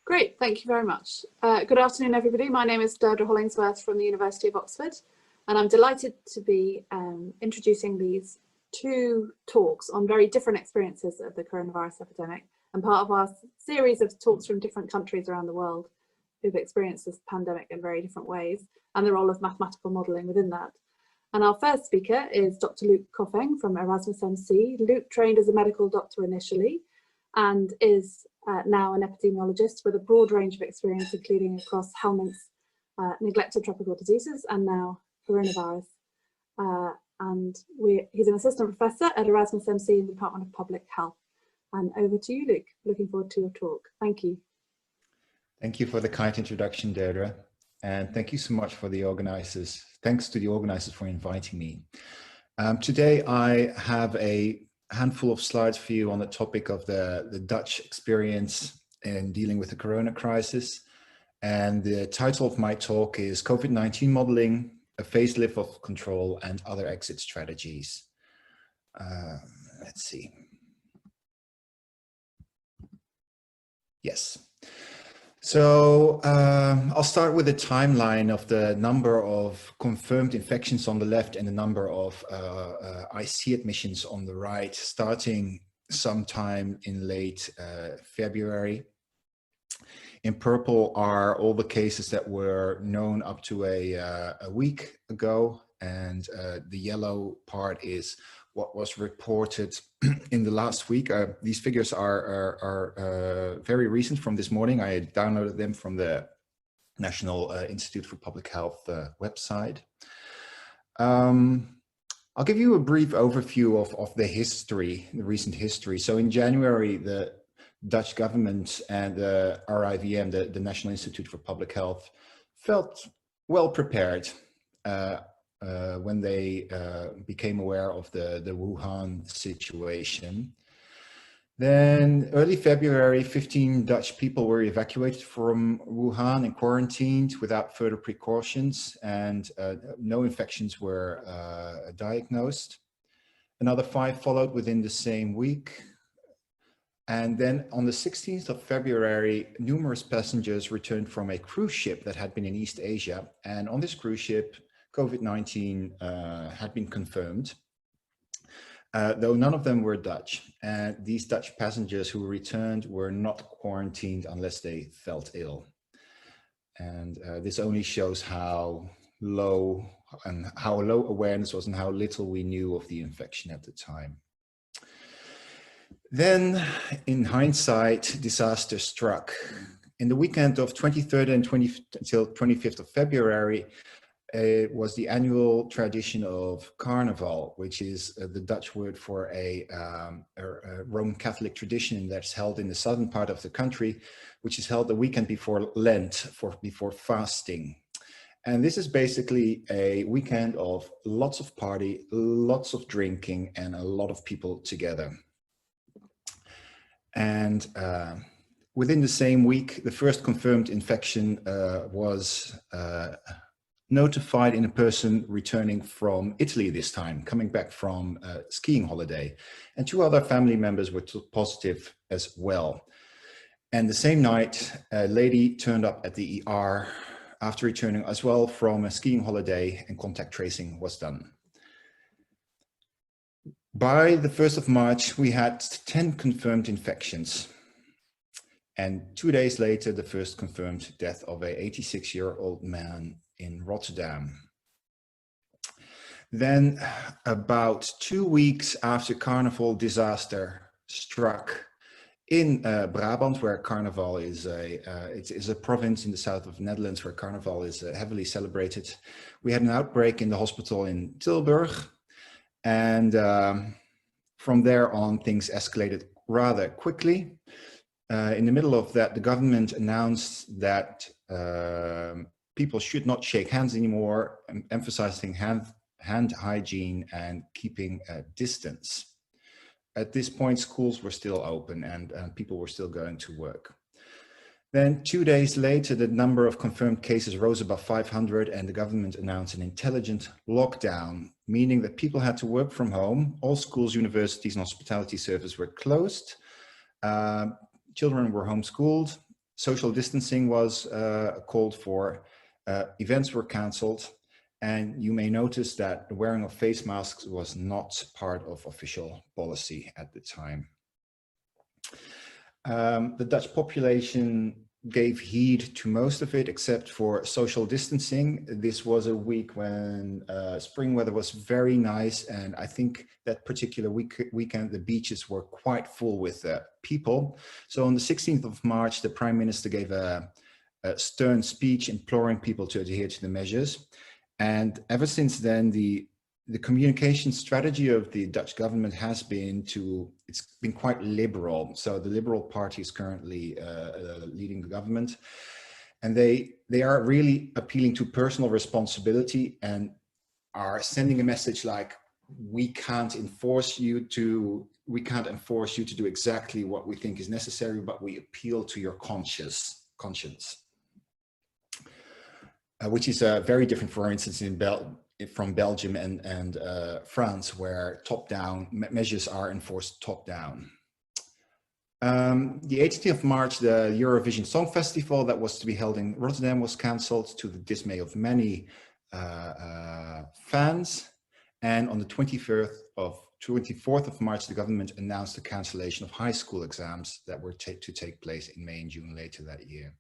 Great, thank you very much. Good afternoon, everybody. My name is Deirdre Hollingsworth from the University of Oxford, and I'm delighted to be introducing these two talks on very different experiences of the coronavirus epidemic, and part of our series of talks from different countries around the world who've experienced this pandemic in very different ways, and the role of mathematical modelling within that. And our first speaker is Dr. Luc Coffeng from Erasmus MC. Luc trained as a medical doctor initially and is now an epidemiologist with a broad range of experience, including across helminths, neglected tropical diseases, and now coronavirus. He's an assistant professor at Erasmus MC in the Department of Public Health. And over to you, Luc. Looking forward to your talk. Thank you. Thank you for the kind introduction, Deirdre. And thank you so much for the organizers. Thanks to the organizers for inviting me. Today, I have a handful of slides for you on the topic of the Dutch experience in dealing with the corona crisis. And the title of my talk is COVID-19 Modeling, a Facelift of Control and Other Exit Strategies. Let's see. Yes. So I'll start with a timeline of the number of confirmed infections on the left and the number of IC admissions on the right, starting sometime in late February. In purple are all the cases that were known up to a week ago, and the yellow part is what was reported in the last week. These figures are very recent from this morning. I downloaded them from the National Institute for Public Health website. I'll give you a brief overview of the history, the recent history. So in January, the Dutch government and the RIVM, the National Institute for Public Health, felt well prepared when they became aware of the Wuhan situation. Then early February, 15 Dutch people were evacuated from Wuhan and quarantined without further precautions, and no infections were diagnosed. Another 5 followed within the same week. And then on the 16th of February, numerous passengers returned from a cruise ship that had been in East Asia. And on this cruise ship, COVID-19 had been confirmed, though none of them were Dutch. And these Dutch passengers who returned were not quarantined unless they felt ill. And this only shows how low awareness was and how little we knew of the infection at the time. Then, in hindsight, disaster struck. In the weekend of 23rd and 25th of February, it was the annual tradition of Carnival, which is the Dutch word for a Roman Catholic tradition that's held in the southern part of the country, which is held the weekend before Lent, before fasting. And this is basically a weekend of lots of party, lots of drinking, and a lot of people together. And within the same week, the first confirmed infection was notified in a person returning from Italy this time, coming back from a skiing holiday. And 2 other family members were positive as well. And the same night, a lady turned up at the ER after returning as well from a skiing holiday, and contact tracing was done. By the 1st of March, we had 10 confirmed infections. And 2 days later, the first confirmed death of a 86-year-old man in Rotterdam. Then about 2 weeks after Carnival, disaster struck in Brabant, where Carnival is it's a province in the south of the Netherlands where Carnival is heavily celebrated. We had an outbreak in the hospital in Tilburg. And from there on, things escalated rather quickly. In the middle of that, the government announced that people should not shake hands anymore, emphasizing hand hygiene and keeping a distance. At this point, schools were still open and people were still going to work. Then 2 days later, the number of confirmed cases rose above 500 and the government announced an intelligent lockdown, meaning that people had to work from home. All schools, universities and hospitality services were closed. Children were homeschooled social distancing was called for, events were cancelled, and you may notice that the wearing of face masks was not part of official policy at the time. The Dutch population gave heed to most of it except for social distancing. This was a week when spring weather was very nice, and I think that particular weekend the beaches were quite full with people. So on the 16th of March, the Prime Minister gave a stern speech imploring people to adhere to the measures. And ever since then, the communication strategy of the Dutch government has been it's been quite liberal. So the Liberal Party is currently leading the government, and they are really appealing to personal responsibility and are sending a message like, we can't enforce you to do exactly what we think is necessary, but we appeal to your conscience. Which is very different, for instance, from Belgium and France, where top-down measures are enforced top-down. The 18th of March, the Eurovision Song Festival that was to be held in Rotterdam was cancelled to the dismay of many fans. And on the 24th of March, the government announced the cancellation of high school exams that were to take place in May and June later that year.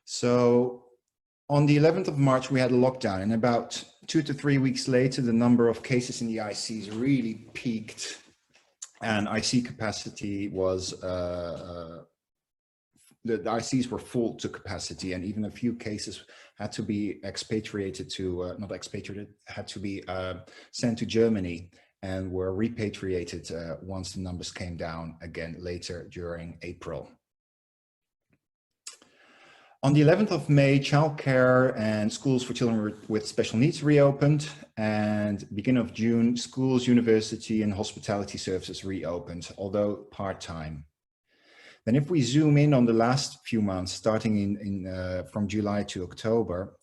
So on the 11th of March, we had a lockdown, and about 2 to 3 weeks later, the number of cases in the ICs really peaked, and IC capacity was, the ICs were full to capacity, and even a few cases had to be expatriated to, not expatriated, had to be sent to Germany and were repatriated once the numbers came down again later during April. On the 11th of May, childcare and schools for children with special needs reopened, and beginning of June, schools, university and hospitality services reopened, although part-time. Then if we zoom in on the last few months, starting from July to October,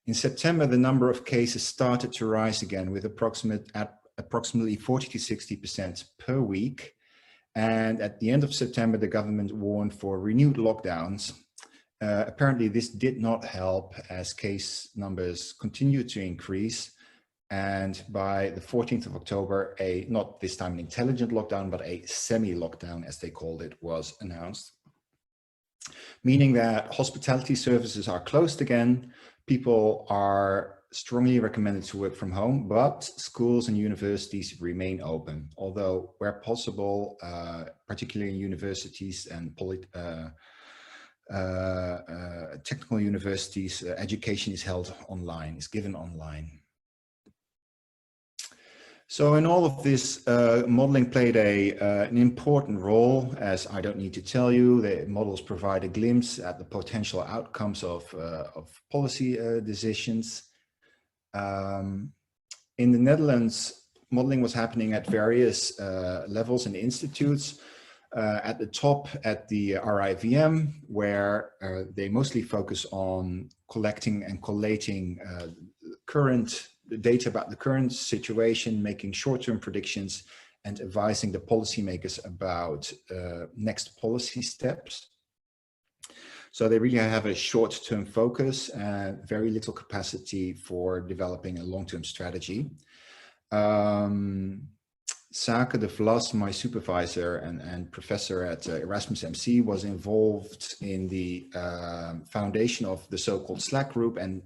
in September, the number of cases started to rise again with approximately 40 to 60% per week. And at the end of September, the government warned for renewed lockdowns. Apparently this did not help as case numbers continued to increase, and by the 14th of October, not this time an intelligent lockdown, but a semi-lockdown, as they called it, was announced, meaning that hospitality services are closed again. People are strongly recommended to work from home, but schools and universities remain open, although where possible, particularly in universities and technical universities, education is held online, is given online. So in all of this, modeling played an important role, as I don't need to tell you. The models provide a glimpse at the potential outcomes of policy decisions. In the Netherlands, modeling was happening at various levels and institutes. At the top, at the RIVM, where they mostly focus on collecting and collating the data about the current situation, making short-term predictions, and advising the policymakers about next policy steps. So they really have a short-term focus and very little capacity for developing a long-term strategy. Sake de Vlas, my supervisor and professor at Erasmus MC, was involved in the foundation of the so-called Slack group, and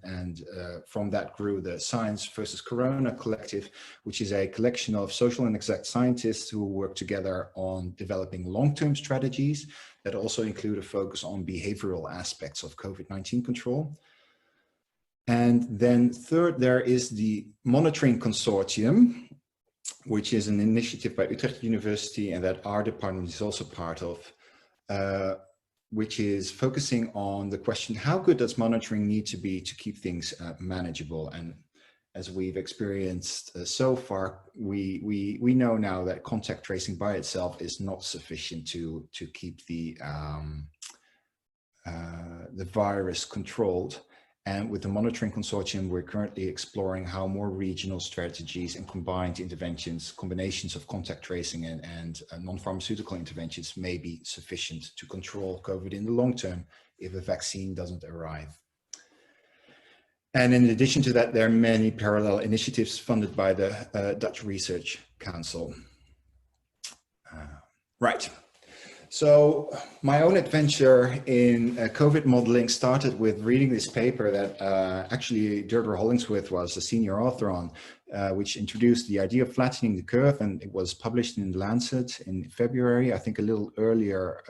from that grew the Science versus Corona Collective, which is a collection of social and exact scientists who work together on developing long-term strategies that also include a focus on behavioral aspects of COVID-19 control. And then third, there is the Monitoring Consortium, which is an initiative by Utrecht University and that our department is also part of, which is focusing on the question, how good does monitoring need to be to keep things manageable? And as we've experienced so far, we know now that contact tracing by itself is not sufficient to keep the virus controlled. And with the monitoring consortium, we're currently exploring how more regional strategies and combined interventions, combinations of contact tracing and non-pharmaceutical interventions may be sufficient to control COVID in the long term if a vaccine doesn't arrive. And in addition to that, there are many parallel initiatives funded by the Dutch Research Council. Right. So my own adventure in COVID modeling started with reading this paper that actually Deirdre Hollingsworth was a senior author on, which introduced the idea of flattening the curve, and it was published in The Lancet in February, I think a little earlier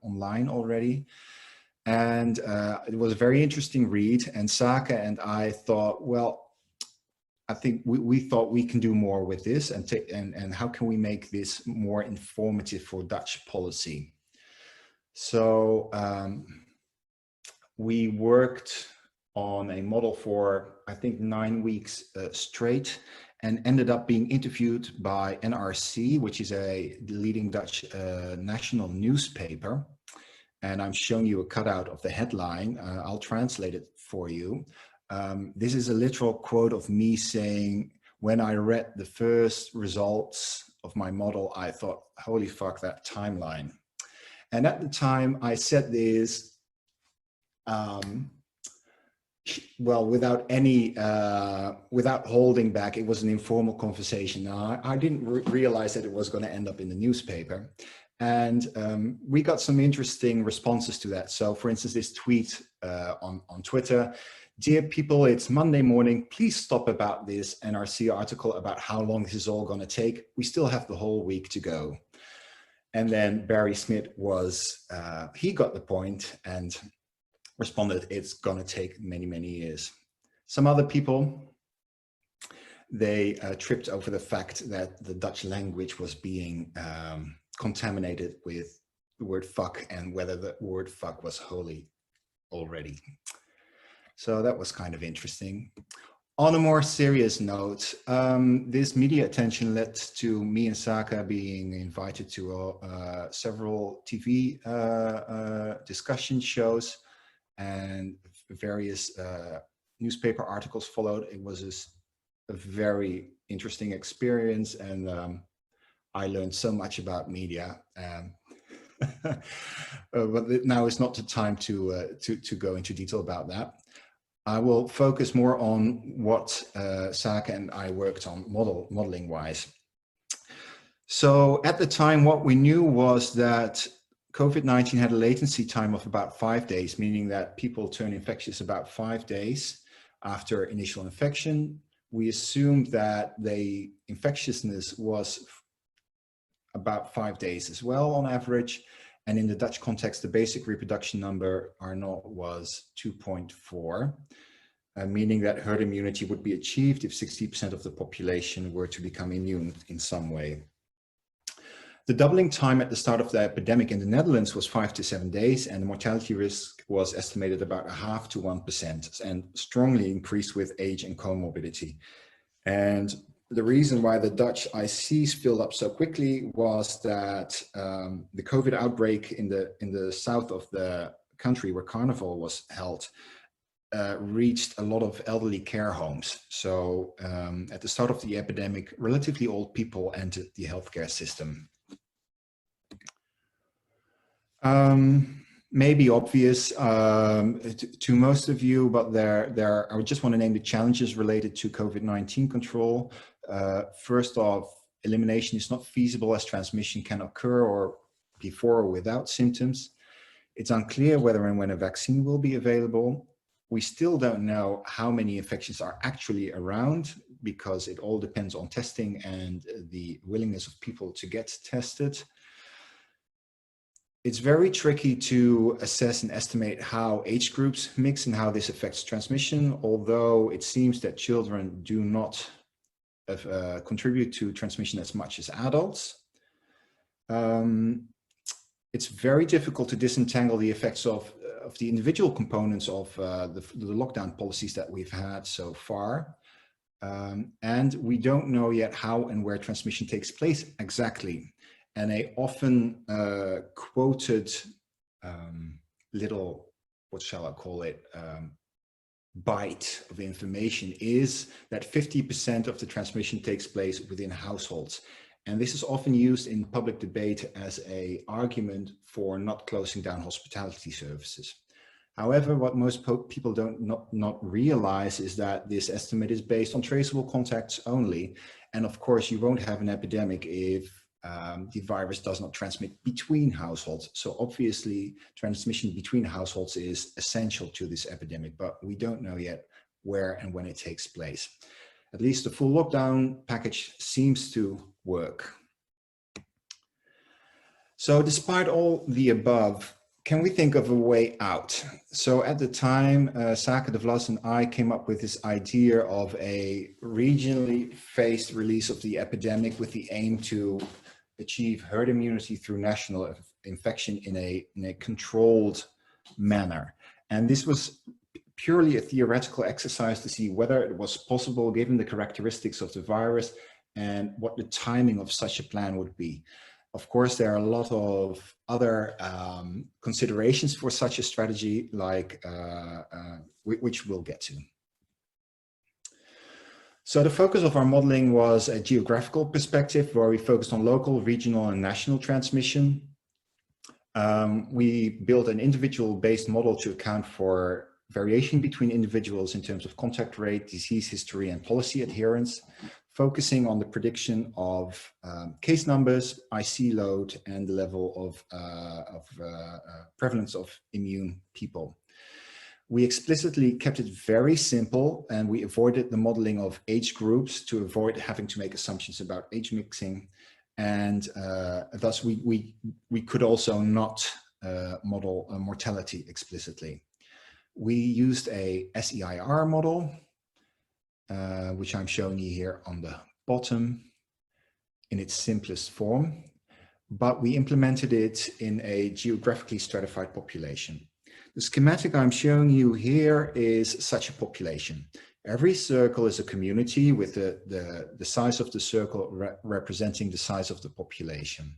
online already. And it was a very interesting read, and Saka and I thought, well, I think we thought we can do more with this, and how can we make this more informative for Dutch policy? So we worked on a model for, I think, 9 weeks straight, and ended up being interviewed by NRC, which is a leading Dutch national newspaper. And I'm showing you a cutout of the headline. I'll translate it for you. This is a literal quote of me saying, when I read the first results of my model, I thought, holy fuck, that timeline. And at the time I said this, well, without holding back. It was an informal conversation. Now, I didn't realize that it was going to end up in the newspaper. And we got some interesting responses to that. So for instance, this tweet on Twitter: "Dear people, it's Monday morning. Please stop about this NRC article about how long this is all going to take. We still have the whole week to go." And then Barry Smith was, he got the point and responded, "It's going to take many, many years." Some other people, they tripped over the fact that the Dutch language was being contaminated with the word fuck, and whether the word fuck was holy already. So that was kind of interesting. On a more serious note, this media attention led to me and Saka being invited to several TV discussion shows, and various newspaper articles followed. It was a very interesting experience, and I learned so much about media. But now is not the time to go into detail about that. I will focus more on what Saka and I worked on modeling wise. So at the time, what we knew was that COVID-19 had a latency time of about 5 days, meaning that people turn infectious about 5 days after initial infection. We assumed that the infectiousness was about 5 days as well on average. And in the Dutch context, the basic reproduction number, R0, was 2.4, meaning that herd immunity would be achieved if 60% of the population were to become immune in some way. The doubling time at the start of the epidemic in the Netherlands was 5 to 7 days, and the mortality risk was estimated about 0.5 to 1%, and strongly increased with age and comorbidity. And the reason why the Dutch ICs filled up so quickly was that the COVID outbreak in the south of the country, where Carnival was held, reached a lot of elderly care homes. So at the start of the epidemic, relatively old people entered the healthcare system. Maybe obvious to most of you, but I just want to name the challenges related to COVID-19 control. First off, elimination is not feasible as transmission can occur or before or without symptoms. It's unclear whether and when a vaccine will be available. We still don't know how many infections are actually around, because it all depends on testing and the willingness of people to get tested. It's very tricky to assess and estimate how age groups mix and how this affects transmission, although it seems that children do not contribute to transmission as much as adults. It's very difficult to disentangle the effects of the individual components of the lockdown policies that we've had so far. And we don't know yet how and where transmission takes place exactly. And a often quoted little, what shall I call it, byte of information is that 50% of the transmission takes place within households. And this is often used in public debate as an argument for not closing down hospitality services. However, what most people not realize is that this estimate is based on traceable contacts only. And of course, you won't have an epidemic if the virus does not transmit between households. So obviously, transmission between households is essential to this epidemic, but we don't know yet where and when it takes place. At least the full lockdown package seems to work. So despite all the above, can we think of a way out? So at the time, Sake, de Vlas and I came up with this idea of a regionally phased release of the epidemic with the aim to achieve herd immunity through national infection in a controlled manner. And this was purely a theoretical exercise to see whether it was possible given the characteristics of the virus and what the timing of such a plan would be. Of course, there are a lot of other considerations for such a strategy, like which we'll get to. So the focus of our modeling was a geographical perspective where we focused on local, regional, and national transmission. We built an individual-based model to account for variation between individuals in terms of contact rate, disease history, and policy adherence, focusing on the prediction of case numbers, IC load, and the level of prevalence of immune people. We explicitly kept it very simple, and we avoided the modeling of age groups to avoid having to make assumptions about age mixing. And thus we could also not model mortality explicitly. We used a SEIR model, which I'm showing you here on the bottom in its simplest form, but we implemented it in a geographically stratified population. The schematic I'm showing you here is such a population. Every circle is a community with the size of the circle representing the size of the population.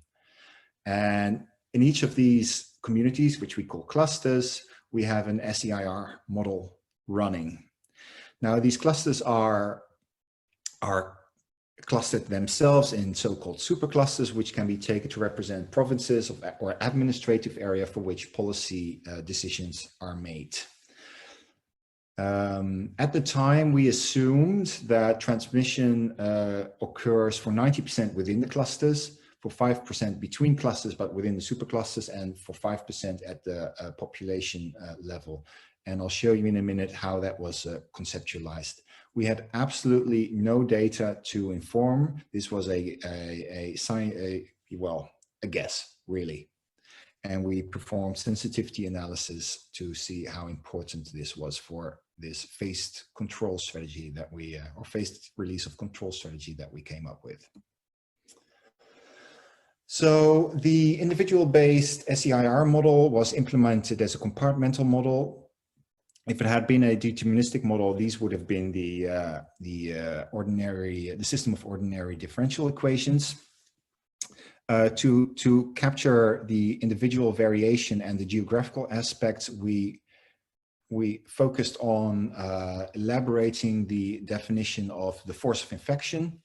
And in each of these communities, which we call clusters, we have an SEIR model running. Now, these clusters are clustered themselves in so-called superclusters, which can be taken to represent provinces or administrative area for which policy decisions are made. At the time, we assumed that transmission occurs for 90% within the clusters, for 5% between clusters, but within the superclusters, and for 5% at the population level. And I'll show you in a minute how that was conceptualized. We had absolutely no data to inform. This was a guess, really. And we performed sensitivity analysis to see how important this was for this phased control strategy that we, or phased release of control strategy that we came up with. So the individual-based SEIR model was implemented as a compartmental model. If it had been a deterministic model, these would have been the system of ordinary differential equations. To capture the individual variation and the geographical aspects, we focused on elaborating the definition of the force of infection,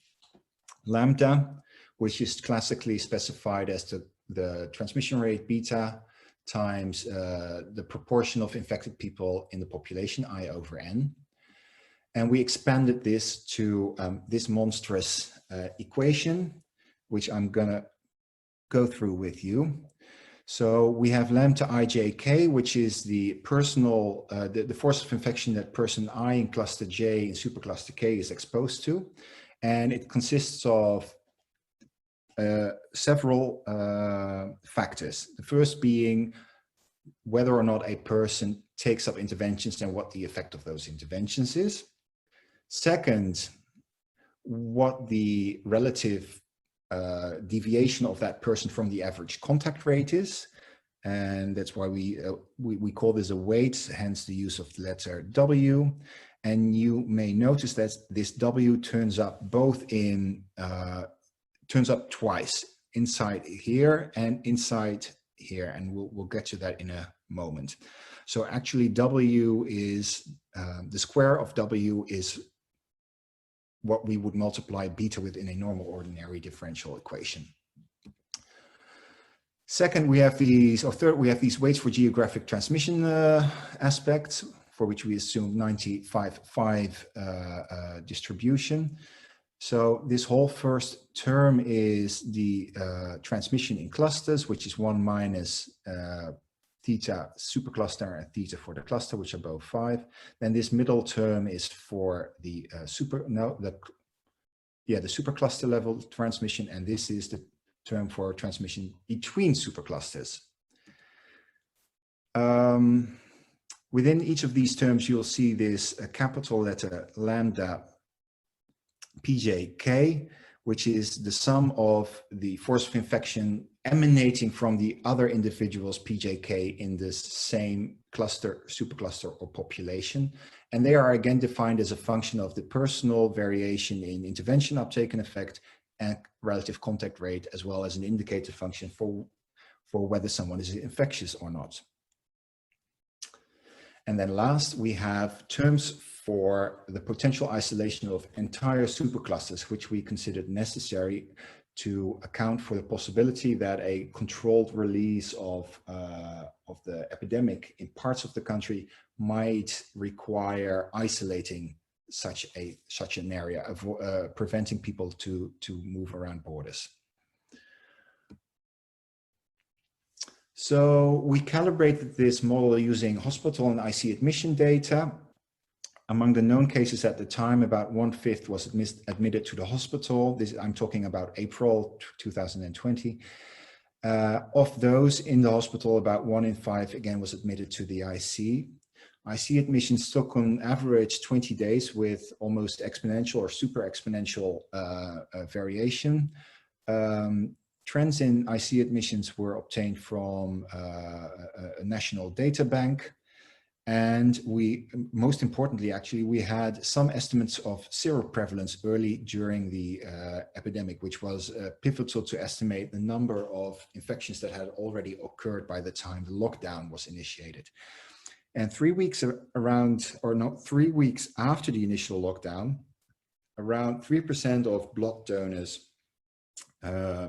lambda, which is classically specified as the transmission rate beta times the proportion of infected people in the population, I over N. And we expanded this to this monstrous equation, which I'm gonna go through with you. So we have lambda ijk, which is the personal, the force of infection that person I in cluster J and supercluster K is exposed to. And it consists of several factors. The first being whether or not a person takes up interventions and what the effect of those interventions is. Second, what the relative deviation of that person from the average contact rate is. And that's why we call this a weight, hence the use of the letter W. And you may notice that this W turns up both in, turns up twice, inside here and inside here. And we'll get to that in a moment. So actually W is The square of W is what we would multiply beta with in a normal ordinary differential equation. Second, we have these, or third, we have these weights for geographic transmission aspects, for which we assume 95-5 distribution. So this whole first term is the transmission in clusters, which is 1 minus theta supercluster and theta for the cluster, which are both 5. Then this middle term is for the supercluster level transmission, and this is the term for transmission between superclusters. Within each of these terms, you'll see this capital letter lambda pjk, which is the sum of the force of infection emanating from the other individuals pjk in this same cluster, supercluster, or population. And they are again defined as a function of the personal variation in intervention uptake and effect and relative contact rate, as well as an indicator function for whether someone is infectious or not. And then last, we have terms for the potential isolation of entire superclusters, which we considered necessary to account for the possibility that a controlled release of the epidemic in parts of the country might require isolating such an area, preventing people to move around borders. So we calibrated this model using hospital and IC admission data. Among the known cases at the time, about 1/5 was admitted to the hospital. I'm talking about April 2020. Of those in the hospital, about 1 in 5 again was admitted to the IC. IC admissions took on average 20 days with almost exponential or super exponential variation. Trends in IC admissions were obtained from a national data bank. And most importantly, actually, we had some estimates of seroprevalence early during the epidemic, which was pivotal to estimate the number of infections that had already occurred by the time the lockdown was initiated. And 3 weeks after the initial lockdown, around 3% of blood donors,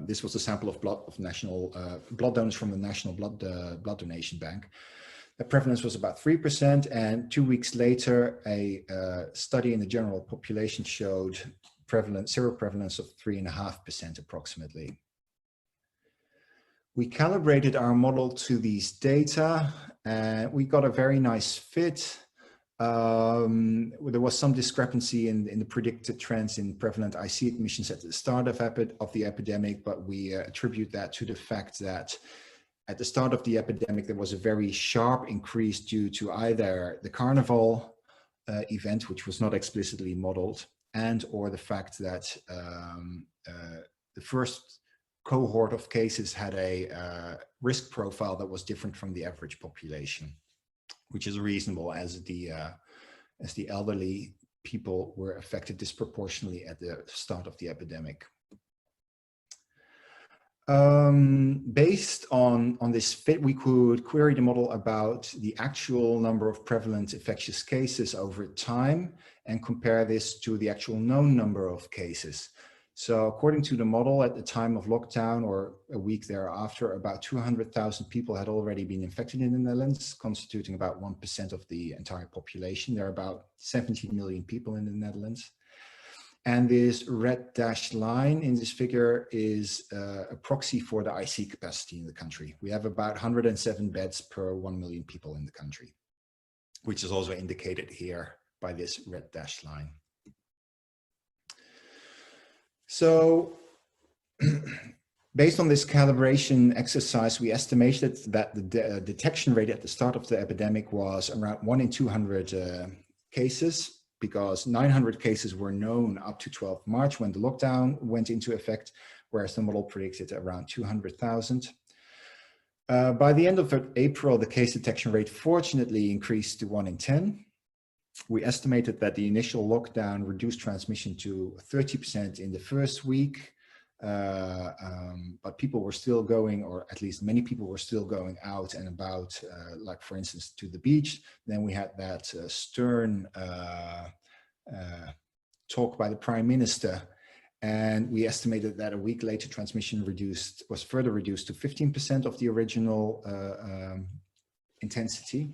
this was a sample of blood of national blood donors from the National Blood Donation Bank. The prevalence was about 3%, and 2 weeks later, a study in the general population showed seroprevalence of 3.5% approximately. We calibrated our model to these data, and we got a very nice fit. There was some discrepancy in the predicted trends in prevalent IC admissions at the start of the epidemic, but we attribute that to the fact that at the start of the epidemic, there was a very sharp increase due to either the carnival event, which was not explicitly modeled, and or the fact that the first cohort of cases had a risk profile that was different from the average population, which is reasonable as the elderly people were affected disproportionately at the start of the epidemic. Based on this fit, we could query the model about the actual number of prevalent infectious cases over time and compare this to the actual known number of cases. So according to the model, at the time of lockdown or a week thereafter, about 200,000 people had already been infected in the Netherlands, constituting about 1% of the entire population. There are about 17 million people in the Netherlands. And this red dashed line in this figure is a proxy for the IC capacity in the country. We have about 107 beds per 1 million people in the country, which is also indicated here by this red dashed line. So based on this calibration exercise, we estimated that the detection rate at the start of the epidemic was around 1 in 200 cases, because 900 cases were known up to 12 March when the lockdown went into effect, whereas the model predicted around 200,000. By the end of April, the case detection rate fortunately increased to 1 in 10. We estimated that the initial lockdown reduced transmission to 30% in the first week, but people were still going, or at least many people were still going out and about, like for instance to the beach. Then we had that stern talk by the Prime Minister, and we estimated that a week later transmission was further reduced to 15% of the original intensity.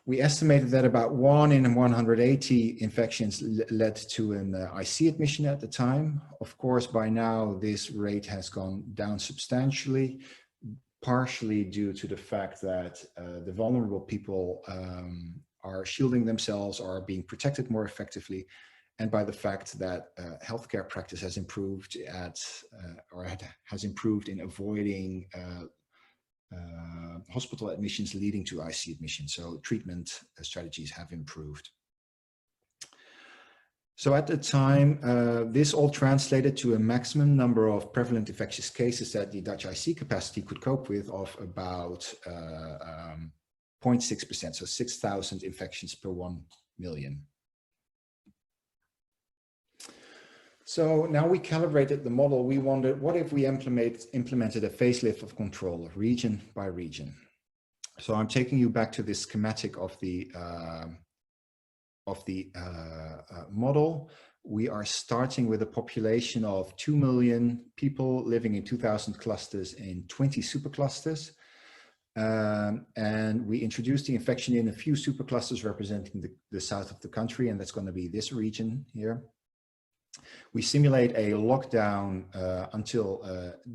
We estimated that about 1 in 180 infections led to an IC admission at the time. Of course, by now this rate has gone down substantially, partially due to the fact that the vulnerable people are shielding themselves, are being protected more effectively, and by the fact that healthcare practice has improved has improved in avoiding hospital admissions leading to IC admission. So treatment strategies have improved. So at the time, this all translated to a maximum number of prevalent infectious cases that the Dutch IC capacity could cope with of about 0.6%, so 6,000 infections per 1 million. So now we calibrated the model. We wondered, what if we implemented a facelift of control region by region? So I'm taking you back to this schematic of the model. We are starting with a population of 2 million people living in 2,000 clusters in 20 superclusters. And we introduced the infection in a few superclusters representing the south of the country, and that's going to be this region here. We simulate a lockdown until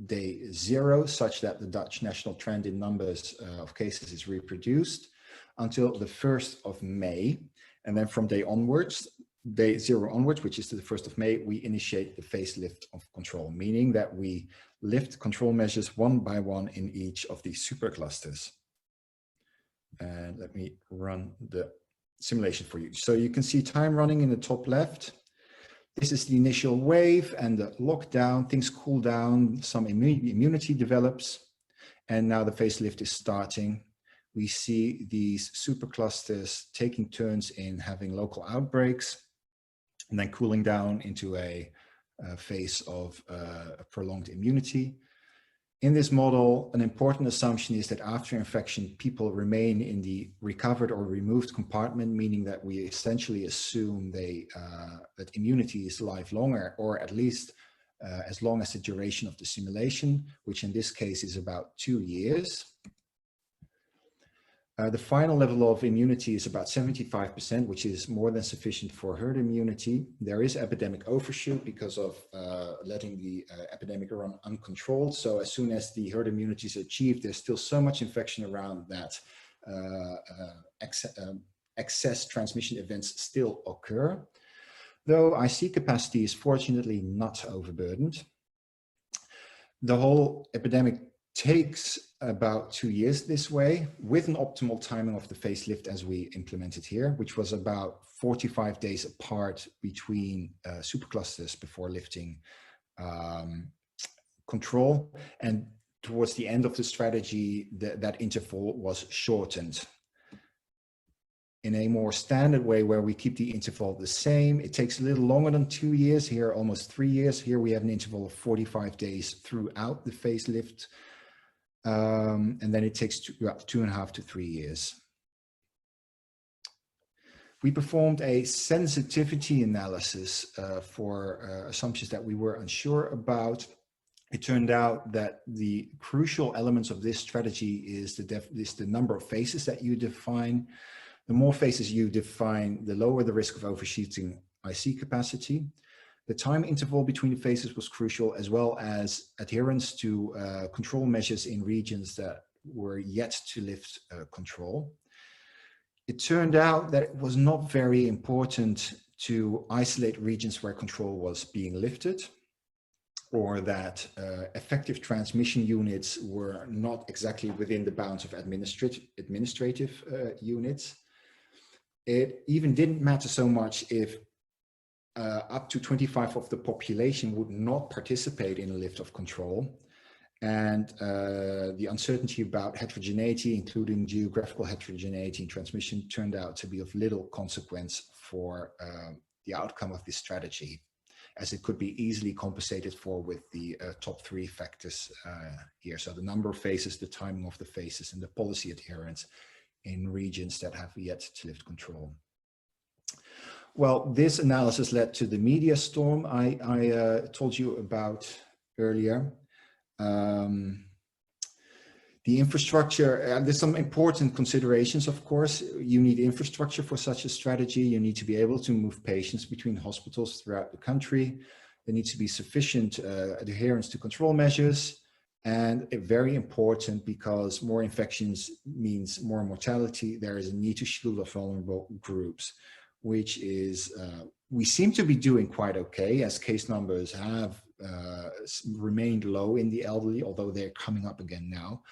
day 0, such that the Dutch national trend in numbers of cases is reproduced until the 1st of May. And then from day 0 onwards, which is to the 1st of May, we initiate the facelift of control, meaning that we lift control measures one by one in each of these superclusters. And let me run the simulation for you. So you can see time running in the top left. This is the initial wave and the lockdown. Things cool down, some immunity develops, and now the facelift is starting. We see these superclusters taking turns in having local outbreaks and then cooling down into a phase of prolonged immunity. In this model, an important assumption is that after infection, people remain in the recovered or removed compartment, meaning that we essentially assume that immunity is lifelong, or at least as long as the duration of the simulation, which in this case is about 2 years. The final level of immunity is about 75%, which is more than sufficient for herd immunity. There is epidemic overshoot because of letting the epidemic run uncontrolled. So as soon as the herd immunity is achieved, there's still so much infection around that excess transmission events still occur. Though IC capacity is fortunately not overburdened. The whole epidemic takes about 2 years this way, with an optimal timing of the facelift as we implemented here, which was about 45 days apart between superclusters before lifting control. And towards the end of the strategy, that interval was shortened. In a more standard way, where we keep the interval the same, it takes a little longer than 2 years, here almost 3 years. Here we have an interval of 45 days throughout the facelift. And then it takes about 2.5 to 3 years. We performed a sensitivity analysis for assumptions that we were unsure about. It turned out that the crucial elements of this strategy is the number of phases that you define. The more phases you define, the lower the risk of overshooting IC capacity. The time interval between the phases was crucial, as well as adherence to control measures in regions that were yet to lift control. It turned out that it was not very important to isolate regions where control was being lifted, or that effective transmission units were not exactly within the bounds of administrative units. It even didn't matter so much if up to 25% of the population would not participate in a lift of control. And the uncertainty about heterogeneity, including geographical heterogeneity in transmission, turned out to be of little consequence for the outcome of this strategy. as it could be easily compensated for with the top 3 factors here. So the number of phases, the timing of the phases, and the policy adherence in regions that have yet to lift control. Well, this analysis led to the media storm I told you about earlier. The infrastructure, there's some important considerations, of course. You need infrastructure for such a strategy. You need to be able to move patients between hospitals throughout the country. There needs to be sufficient adherence to control measures. And very important, because more infections means more mortality, there is a need to shield off vulnerable groups, which is, we seem to be doing quite okay, as case numbers have remained low in the elderly, although they're coming up again now.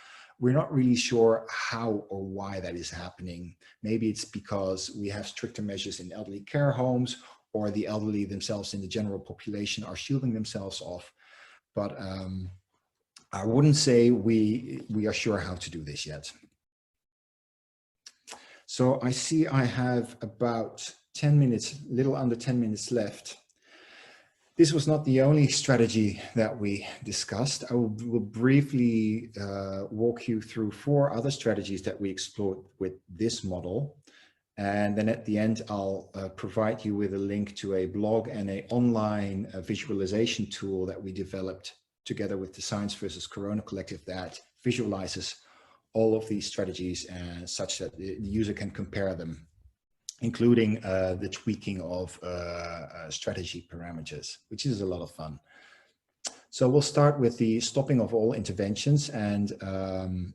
We're not really sure how or why that is happening. Maybe it's because we have stricter measures in elderly care homes, or the elderly themselves in the general population are shielding themselves off. But I wouldn't say we are sure how to do this yet. So I see I have about 10 minutes, little under 10 minutes left. This was not the only strategy that we discussed. I will briefly walk you through 4 other strategies that we explored with this model. And then at the end, I'll provide you with a link to a blog and an online visualization tool that we developed together with the Science versus Corona Collective that visualizes all of these strategies such that the user can compare them, including the tweaking of strategy parameters, which is a lot of fun. So we'll start with the stopping of all interventions, and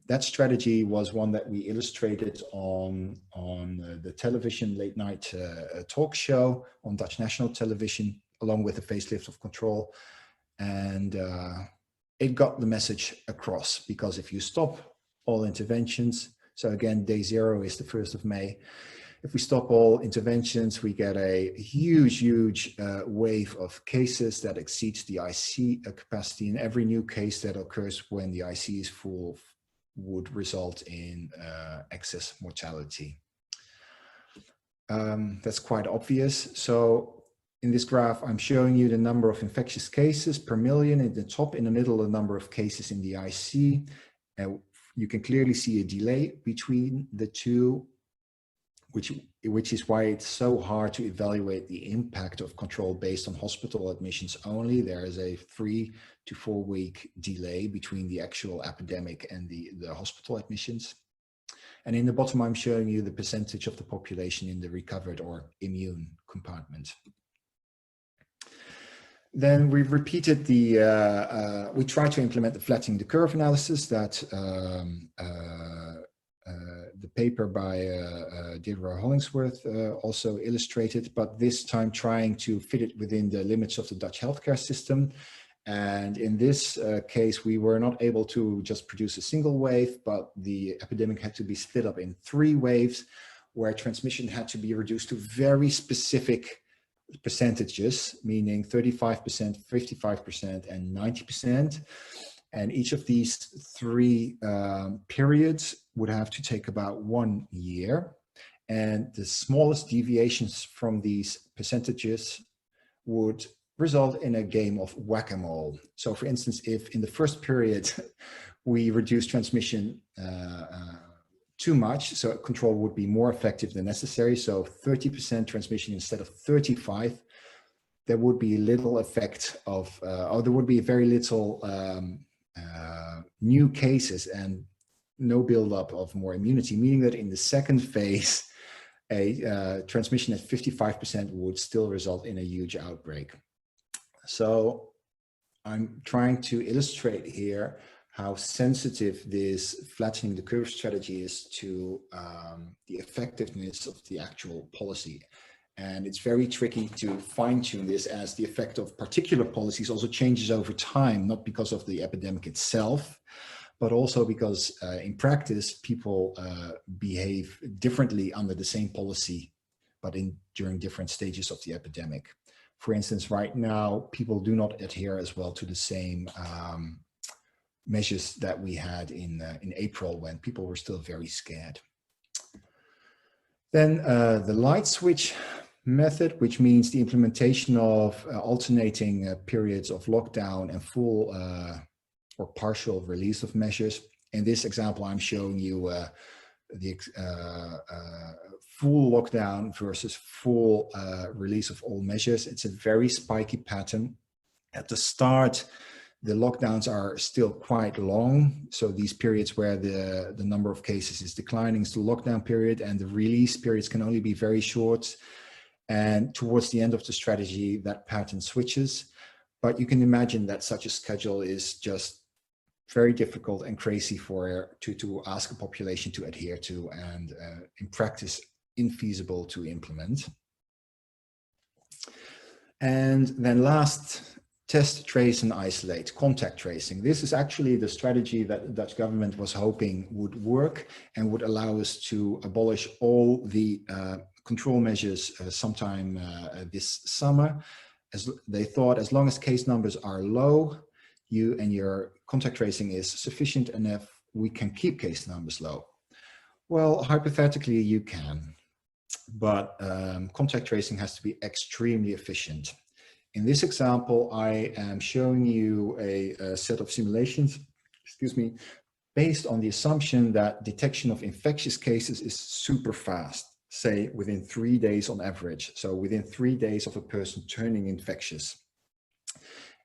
that strategy was one that we illustrated on the television late night talk show on Dutch national television, along with the facelift of control. And it got the message across, because if you stop all interventions, so again, day 0 is the 1st of May. If we stop all interventions, we get a huge wave of cases that exceeds the IC capacity, and every new case that occurs when the IC is full would result in excess mortality. That's quite obvious. So in this graph, I'm showing you the number of infectious cases per million in the top, in the middle, the number of cases in the IC. And you can clearly see a delay between the two, which is why it's so hard to evaluate the impact of control based on hospital admissions only. There is a 3 to 4 week delay between the actual epidemic and the hospital admissions. And in the bottom, I'm showing you the percentage of the population in the recovered or immune compartment. Then we've repeated the, we tried to implement the flattening the curve analysis that the paper by Deirdre Hollingsworth also illustrated, but this time trying to fit it within the limits of the Dutch healthcare system. And in this case, we were not able to just produce a single wave, but the epidemic had to be split up in 3 waves, where transmission had to be reduced to very specific percentages, meaning 35%, 55%, and 90%. And each of these 3 periods would have to take about 1 year. And the smallest deviations from these percentages would result in a game of whack-a-mole. So for instance, if in the first period we reduce transmission too much, so control would be more effective than necessary, so 30% transmission instead of 35, there would be little effect of, or there would be very little new cases and no buildup of more immunity, meaning that in the second phase, a transmission at 55% would still result in a huge outbreak. So I'm trying to illustrate here how sensitive this flattening the curve strategy is to the effectiveness of the actual policy. And it's very tricky to fine-tune this, as the effect of particular policies also changes over time, not because of the epidemic itself, but also because in practice, people behave differently under the same policy, but during different stages of the epidemic. For instance, right now, people do not adhere as well to the same measures that we had in April, when people were still very scared. Then the light switch method, which means the implementation of alternating periods of lockdown and full or partial release of measures. In this example, I'm showing you the full lockdown versus full release of all measures. It's a very spiky pattern. At the start, the lockdowns are still quite long. So these periods where the number of cases is declining is the lockdown period, and the release periods can only be very short. And towards the end of the strategy, that pattern switches. But you can imagine that such a schedule is just very difficult and crazy to ask a population to adhere to, and in practice, infeasible to implement. And then last, test, trace, and isolate, contact tracing. This is actually the strategy that the Dutch government was hoping would work and would allow us to abolish all the control measures sometime this summer. As they thought, as long as case numbers are low, you and your contact tracing is sufficient enough, we can keep case numbers low. Well, hypothetically, you can, but contact tracing has to be extremely efficient. In this example, I am showing you a set of simulations, based on the assumption that detection of infectious cases is super fast, say within 3 days on average. So within 3 days of a person turning infectious.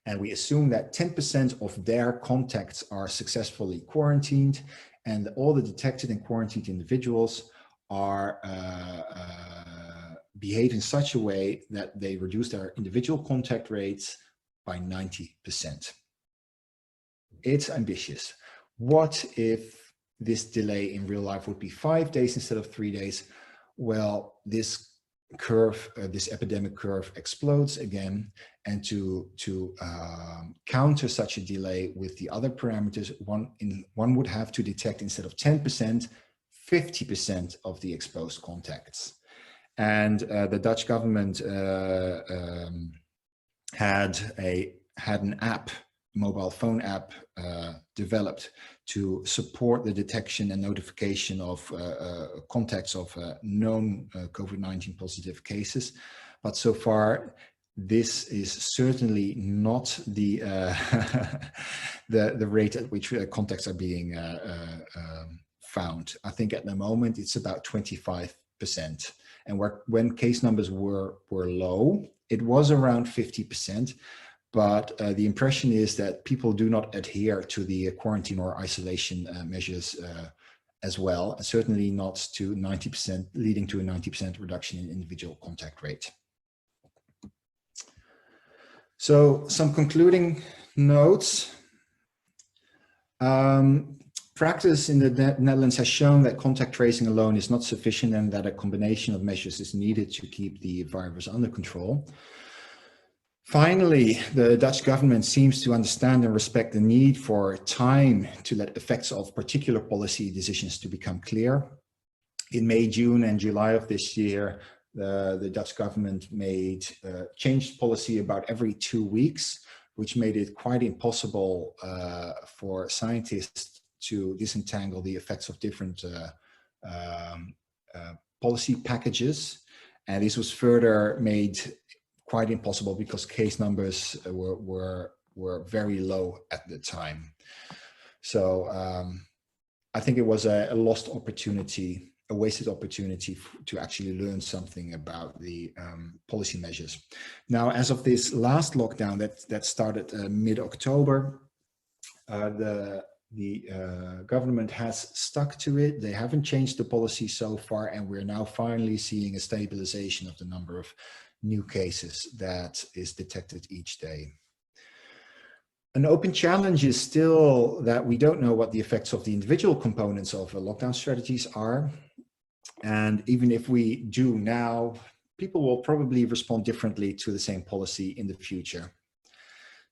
And we assume that 10% of their contacts are successfully quarantined, and all the detected and quarantined individuals are behave in such a way that they reduce their individual contact rates by 90%. It's ambitious. What if this delay in real life would be 5 days instead of 3 days? Well, this curve, this epidemic curve explodes again, and to counter such a delay with the other parameters, one would have to detect, instead of 10%, 50% of the exposed contacts. And the Dutch government had an app, mobile phone app, developed to support the detection and notification of contacts of known COVID-19 positive cases. But so far, this is certainly not the the rate at which contacts are being found. I think at the moment it's about 25%. And when case numbers were low, it was around 50%. But the impression is that people do not adhere to the quarantine or isolation measures as well, and certainly not to 90%, leading to a 90% reduction in individual contact rate. So some concluding notes. Practice in the Netherlands has shown that contact tracing alone is not sufficient, and that a combination of measures is needed to keep the virus under control. Finally, the Dutch government seems to understand and respect the need for time to let effects of particular policy decisions to become clear. In May, June, and July of this year, the Dutch government changed policy about every 2 weeks, which made it quite impossible for scientists to disentangle the effects of different policy packages. And this was further made quite impossible because case numbers were very low at the time. So I think it was a lost opportunity, a wasted opportunity to actually learn something about the policy measures. Now, as of this last lockdown that started mid-October, the government has stuck to it. They haven't changed the policy so far, and we're now finally seeing a stabilization of the number of new cases that is detected each day. An open challenge is still that we don't know what the effects of the individual components of lockdown strategies are. And even if we do now, people will probably respond differently to the same policy in the future.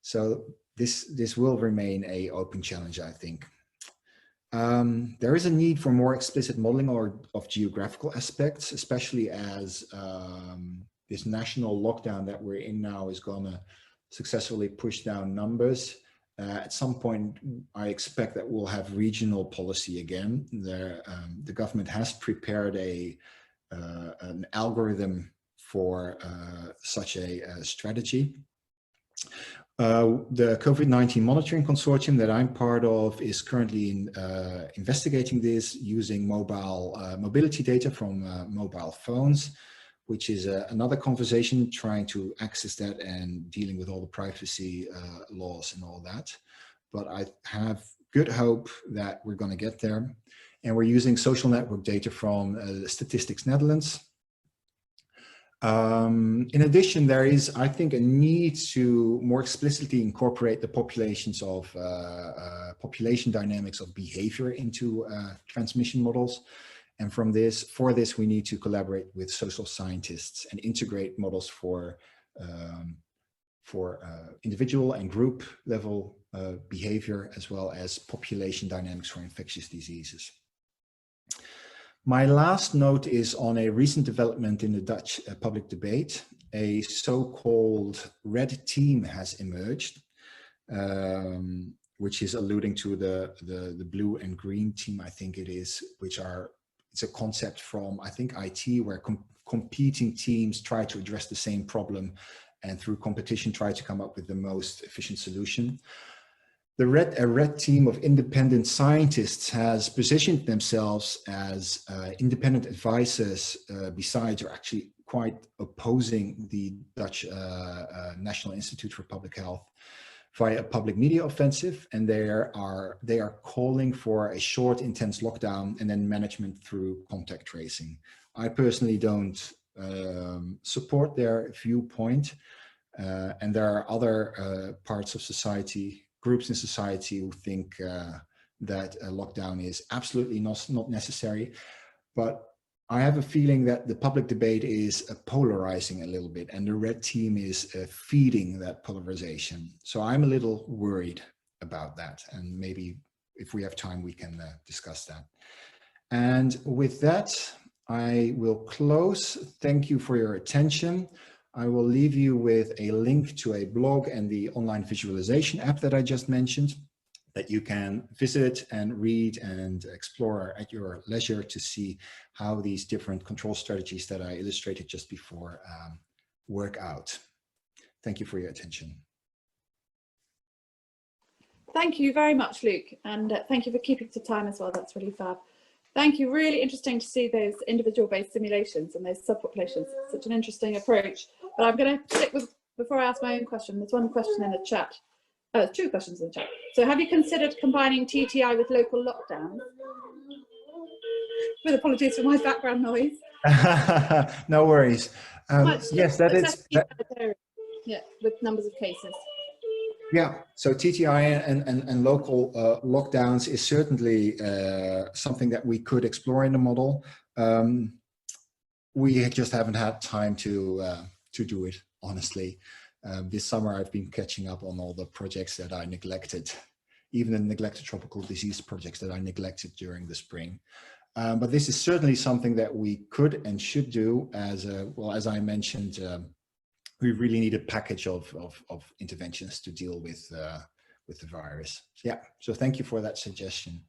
So this will remain an open challenge, I think. There is a need for more explicit modeling of geographical aspects, especially as this national lockdown that we're in now is going to successfully push down numbers. At some point, I expect that we'll have regional policy again. The government has prepared an algorithm for such a strategy. The COVID-19 monitoring consortium that I'm part of is currently investigating this using mobility data from mobile phones, which is another conversation, trying to access that and dealing with all the privacy laws and all that. But I have good hope that we're going to get there. And we're using social network data from Statistics Netherlands. In addition, there is, I think, a need to more explicitly incorporate the population dynamics of behavior into transmission models. And for this, we need to collaborate with social scientists and integrate models for individual and group level behavior, as well as population dynamics for infectious diseases. My last note is on a recent development in the Dutch public debate. A so-called red team has emerged, which is alluding to the blue and green team, I think it is, it's a concept from, I think, IT, where competing teams try to address the same problem and through competition try to come up with the most efficient solution. A red team of independent scientists has positioned themselves as independent advisors, besides, or actually quite opposing the Dutch National Institute for Public Health via a public media offensive, and they are calling for a short, intense lockdown and then management through contact tracing. I personally don't support their viewpoint, and there are other parts of society, groups in society, who think that a lockdown is absolutely not necessary. But I have a feeling that the public debate is polarizing a little bit, and the red team is feeding that polarization. So I'm a little worried about that, and maybe if we have time, we can discuss that. And with that, I will close. Thank you for your attention. I will leave you with a link to a blog and the online visualization app that I just mentioned, that you can visit and read and explore at your leisure to see how these different control strategies that I illustrated just before work out. Thank you for your attention. Thank you very much, Luke, and thank you for keeping to time as well. That's really fab. Thank you. Really interesting to see those individual-based simulations and those subpopulations. It's such an interesting approach. But I'm going to stick with, before I ask my own question, there's one question in the chat. Oh, two questions in the chat. So have you considered combining TTI with local lockdowns? With apologies for my background noise. No worries. Yes, that is. Yeah, with numbers of cases. Yeah, so TTI and local lockdowns is certainly something that we could explore in the model. We just haven't had time to do it, honestly. This summer I've been catching up on all the projects that I neglected, even the neglected tropical disease projects that I neglected during the spring. But this is certainly something that we could and should do. As well, as I mentioned, we really need a package of interventions to deal with the virus. Yeah, so thank you for that suggestion.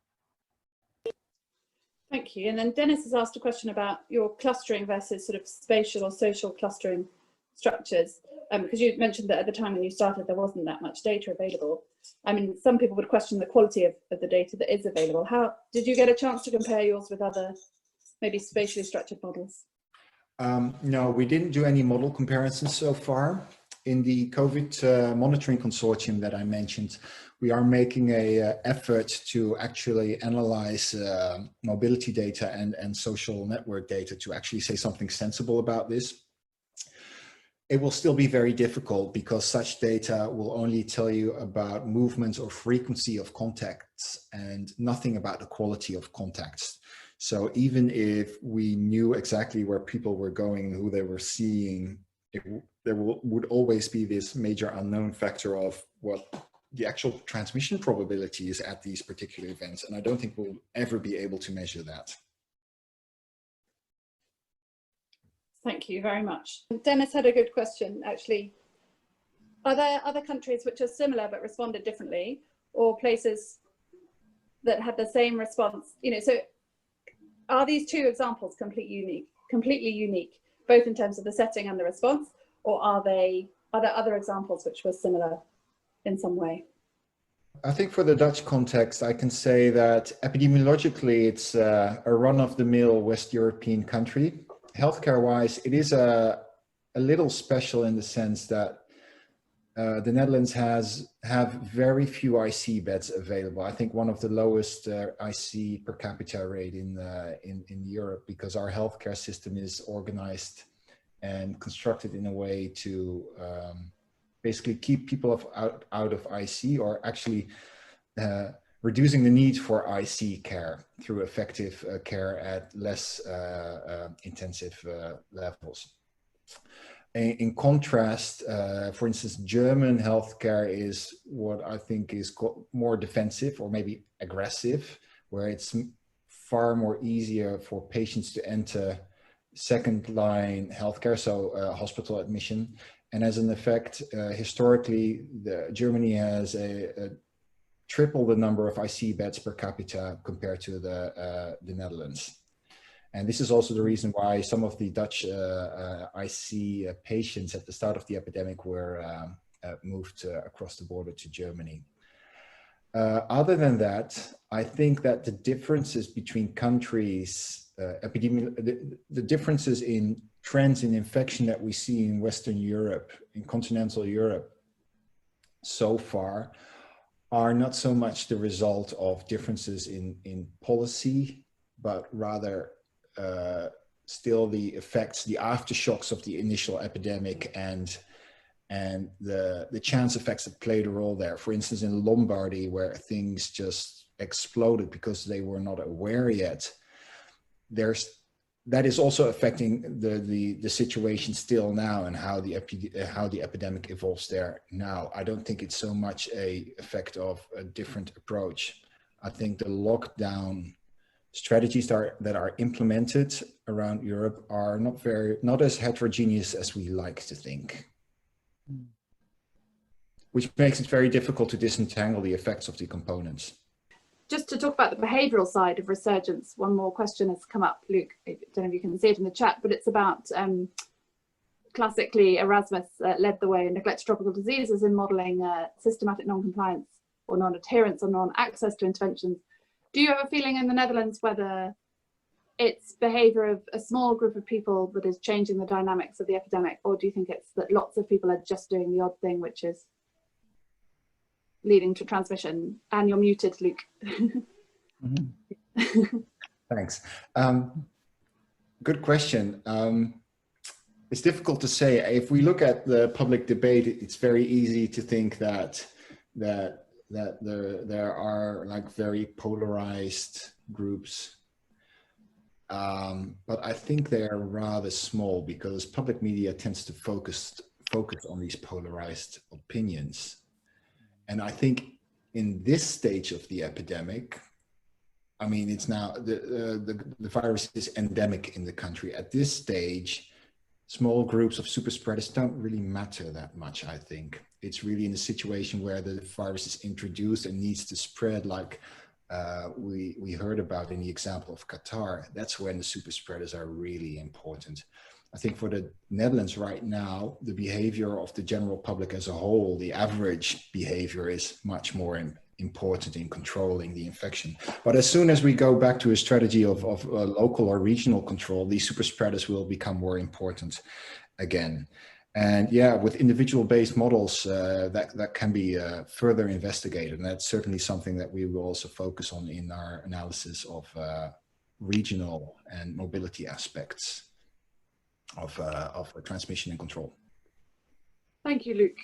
Thank you. And then Dennis has asked a question about your clustering versus sort of spatial or social clustering structures, because you mentioned that at the time when you started, there wasn't that much data available. I mean, some people would question the quality of the data that is available. How did you get a chance to compare yours with other, maybe spatially structured models? No, we didn't do any model comparisons so far. In the COVID monitoring consortium that I mentioned, we are making an effort to actually analyze mobility data and social network data to actually say something sensible about this. It will still be very difficult because such data will only tell you about movements or frequency of contacts and nothing about the quality of contacts. So even if we knew exactly where people were going and who they were seeing, there would always be this major unknown factor of what the actual transmission probability is at these particular events. And I don't think we'll ever be able to measure that. Thank you very much. Dennis had a good question, actually. Are there other countries which are similar but responded differently, or places that had the same response? You know, so are these two examples completely unique, both in terms of the setting and the response, or are there other examples which were similar in some way? I think for the Dutch context, I can say that epidemiologically, it's a run-of-the-mill West European country. Healthcare-wise, it is a little special in the sense that the Netherlands have very few IC beds available. I think one of the lowest IC per capita rate in Europe, because our healthcare system is organized and constructed in a way to basically keep people out of IC, or actually reducing the need for IC care through effective care at less intensive levels. In contrast, for instance, German healthcare is what I think is more defensive or maybe aggressive, where it's far more easier for patients to enter second line healthcare, so hospital admission. And as an effect, historically, Germany has triple the number of IC beds per capita compared to the Netherlands. And this is also the reason why some of the Dutch IC patients at the start of the epidemic were moved across the border to Germany. Other than that, I think that the differences between countries, the differences in trends in infection that we see in Western Europe, in continental Europe so far, are not so much the result of differences in policy, but rather still the effects, the aftershocks of the initial epidemic and the chance effects that played a role there. For instance, in Lombardy, where things just exploded because they were not aware yet, that is also affecting the situation still now, and how the epidemic evolves there now. I don't think it's so much a effect of a different approach. I think the lockdown strategies that are implemented around Europe are not as heterogeneous as we like to think, which makes it very difficult to disentangle the effects of the components. Just to talk about the behavioural side of resurgence, one more question has come up, Luke. I don't know if you can see it in the chat, but it's about classically Erasmus led the way in neglected tropical diseases in modelling systematic non-compliance or non-adherence or non-access to interventions. Do you have a feeling in the Netherlands whether it's behaviour of a small group of people that is changing the dynamics of the epidemic, or do you think it's that lots of people are just doing the odd thing, which is leading to transmission? And you're muted, Luke. Mm-hmm. Thanks. Good question. It's difficult to say. If we look at the public debate, it's very easy to think that there are like very polarized groups. But I think they are rather small, because public media tends to focus on these polarized opinions. And I think in this stage of the epidemic, I mean, it's now the virus is endemic in the country. At this stage, small groups of super spreaders don't really matter that much, I think. It's really in a situation where the virus is introduced and needs to spread, like we heard about in the example of Qatar. That's when the super spreaders are really important. I think for the Netherlands right now, the behavior of the general public as a whole, the average behavior, is much more important in controlling the infection. But as soon as we go back to a strategy of local or regional control, these super spreaders will become more important again. And yeah, with individual-based models, that can be further investigated. And that's certainly something that we will also focus on in our analysis of regional and mobility aspects of transmission and control. Thank you, Luke.